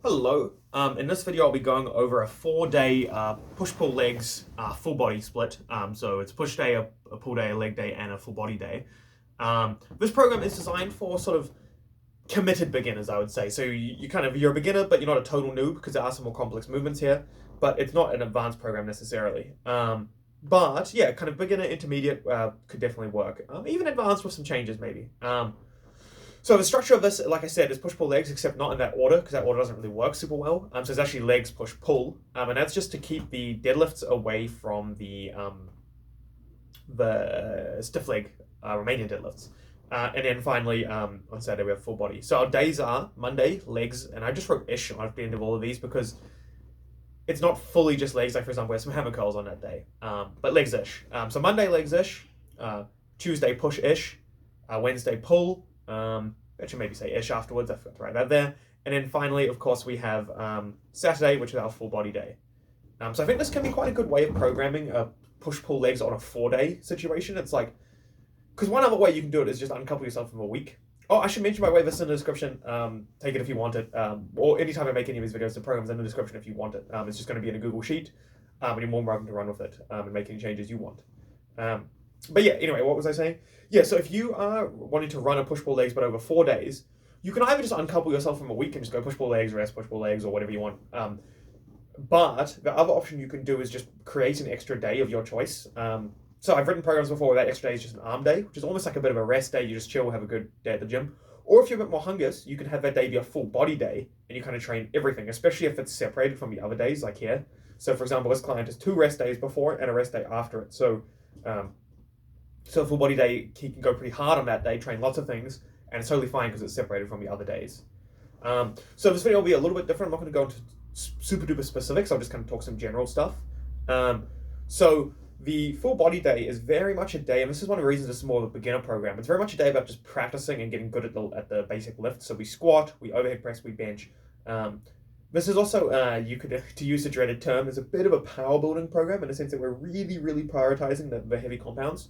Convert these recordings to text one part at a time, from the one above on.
Hello. In this video, I'll be going over a 4-day push-pull legs full body split. So it's push day, a pull day, a leg day, and a full body day. This program is designed for sort of committed beginners, I would say. So you're a beginner, but you're not a total noob because there are some more complex movements here. But it's not an advanced program necessarily. But yeah, kind of beginner, intermediate could definitely work. Even advanced with some changes maybe. So the structure of this, like I said, is push-pull legs, except not in that order, because that order doesn't really work super well. So it's actually legs, push, pull, and that's just to keep the deadlifts away from the stiff leg Romanian deadlifts. And then finally, on Saturday we have full body. So our days are Monday, legs, and I just wrote ish at the end of all of these because it's not fully just legs. Like for example, we have some hammer curls on that day, but legs-ish. So Monday, legs-ish, Tuesday, push-ish, Wednesday, pull. I should maybe say ish afterwards. I forgot to write that there. And then finally, of course, we have Saturday, which is our full body day. So I think this can be quite a good way of programming a push-pull legs on a 4-day situation. It's like, because one other way you can do it is just uncouple yourself from a week. Oh, I should mention, by the way, this in the description. Take it if you want it. Or anytime I make any of these videos, the program's in the description if you want it. It's just going to be in a Google Sheet. And you're more than welcome to run with it and make any changes you want. But yeah, anyway, what was I saying? Yeah, so if you are wanting to run a push-pull legs but over 4 days, you can either just uncouple yourself from a week and just go push-pull legs, rest, push-pull legs, or whatever you want. But the other option you can do is just create an extra day of your choice. So I've written programs before where that extra day is just an arm day, which is almost like a bit of a rest day. You just chill, have a good day at the gym. Or if you're a bit more hungers, you can have that day be a full body day and you kind of train everything, especially if it's separated from the other days, like here. So for example, this client has 2 rest days before and a rest day after it. So full body day, he can go pretty hard on that day, train lots of things, and it's totally fine because it's separated from the other days. So this video will be a little bit different. I'm not going to go into super duper specifics. I'll just kind of talk some general stuff. So the full body day is very much a day, and this is one of the reasons this is more of a beginner program. It's very much a day about just practicing and getting good at the basic lift. So we squat, we overhead press, we bench. This is also, you could, to use the dreaded term, is a bit of a power building program in the sense that we're really, really prioritizing the heavy compounds.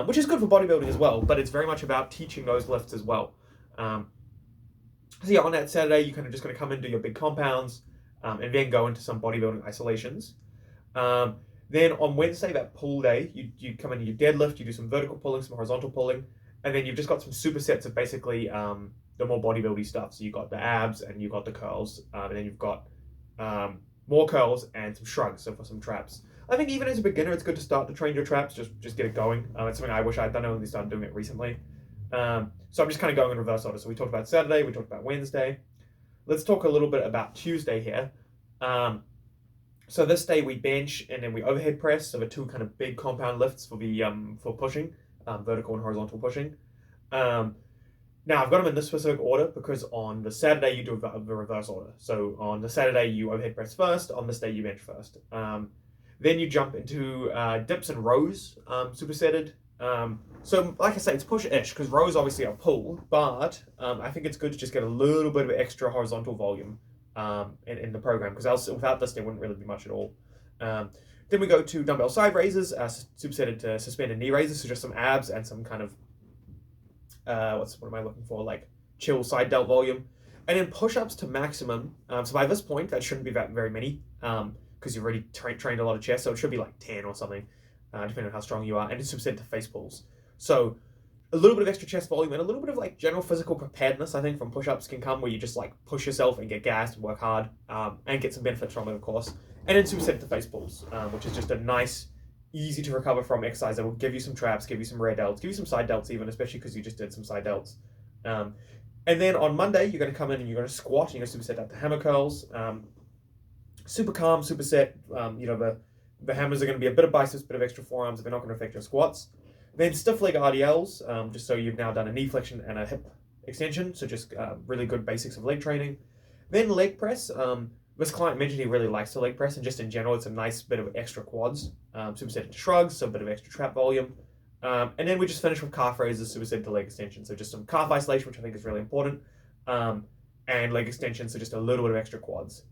Which is good for bodybuilding as well, but it's very much about teaching those lifts as well. So yeah, on that Saturday, you're kind of just going to come in, do your big compounds, and then go into some bodybuilding isolations. Then on Wednesday, that pull day, you come in, you deadlift, you do some vertical pulling, some horizontal pulling, and then you've just got some supersets of basically the more bodybuilding stuff. So you've got the abs and you've got the curls, and then you've got more curls and some shrugs, so for some traps. I think even as a beginner, it's good to start to train your traps, just get it going. It's something I wish I'd done. I only started doing it recently. So I'm just kind of going in reverse order. So we talked about Saturday, we talked about Wednesday. Let's talk a little bit about Tuesday here. So this day we bench and then we overhead press. So the 2 kind of big compound lifts for the for pushing, vertical and horizontal pushing. Now, I've got them in this specific order because on the Saturday you do the reverse order. So on the Saturday you overhead press first, on this day you bench first. Then you jump into dips and rows, supersetted. So like I say, it's push-ish because rows obviously are pull, but I think it's good to just get a little bit of extra horizontal volume in the program because else without this there wouldn't really be much at all. Then we go to dumbbell side raises, supersetted to suspended knee raises, so just some abs and some kind of what am I looking for? Like chill side delt volume. And then push-ups to maximum. So by this point, that shouldn't be that very many because you've already trained a lot of chest. So it should be like 10 or something, depending on how strong you are. And it's superset to face pulls. So a little bit of extra chest volume and a little bit of like general physical preparedness, I think, from push-ups can come where you just like push yourself and get gassed and work hard and get some benefits from it, of course. And then superset to face pulls, which is just a nice, easy to recover from exercise that will give you some traps, give you some rear delts, give you some side delts even, especially because you just did some side delts. And then on Monday, you're going to come in and you're going to squat and you're going to superset that to hammer curls. Super calm, superset. The hammers are going to be a bit of biceps, a bit of extra forearms. They're not going to affect your squats. Then stiff leg RDLs, just so you've now done a knee flexion and a hip extension. So just really good basics of leg training. Then leg press. This client mentioned he really likes to leg press, and just in general, it's a nice bit of extra quads. Superset to shrugs, so a bit of extra trap volume. And then we just finish with calf raises, superset to leg extension. So just some calf isolation, which I think is really important. And leg extension, so just a little bit of extra quads.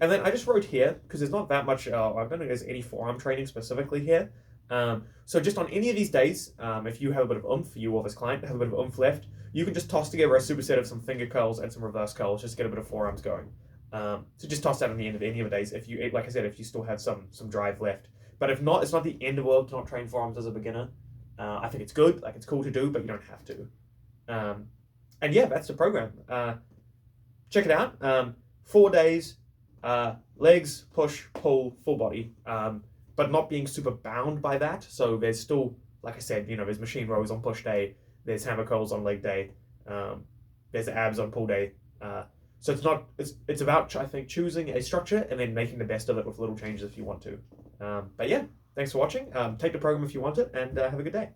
And then I just wrote here, because there's not that much, I don't think there's any forearm training specifically here. So just on any of these days, if you have a bit of oomph, you or this client have a bit of oomph left, you can just toss together a superset of some finger curls and some reverse curls just to get a bit of forearms going. So just toss that at the end of any of the days if you, like I said, if you still have some drive left. But if not, it's not the end of the world to not train forearms as a beginner. I think it's good, like it's cool to do, but you don't have to. And yeah, that's the program. Check it out. 4 days, legs, push, pull, full body, but not being super bound by that. So there's still, like I said, there's machine rows on push day, there's hammer curls on leg day, there's abs on pull day. So it's about, I think, choosing a structure and then making the best of it with little changes if you want to. But yeah, thanks for watching. Take the program if you want it, and have a good day.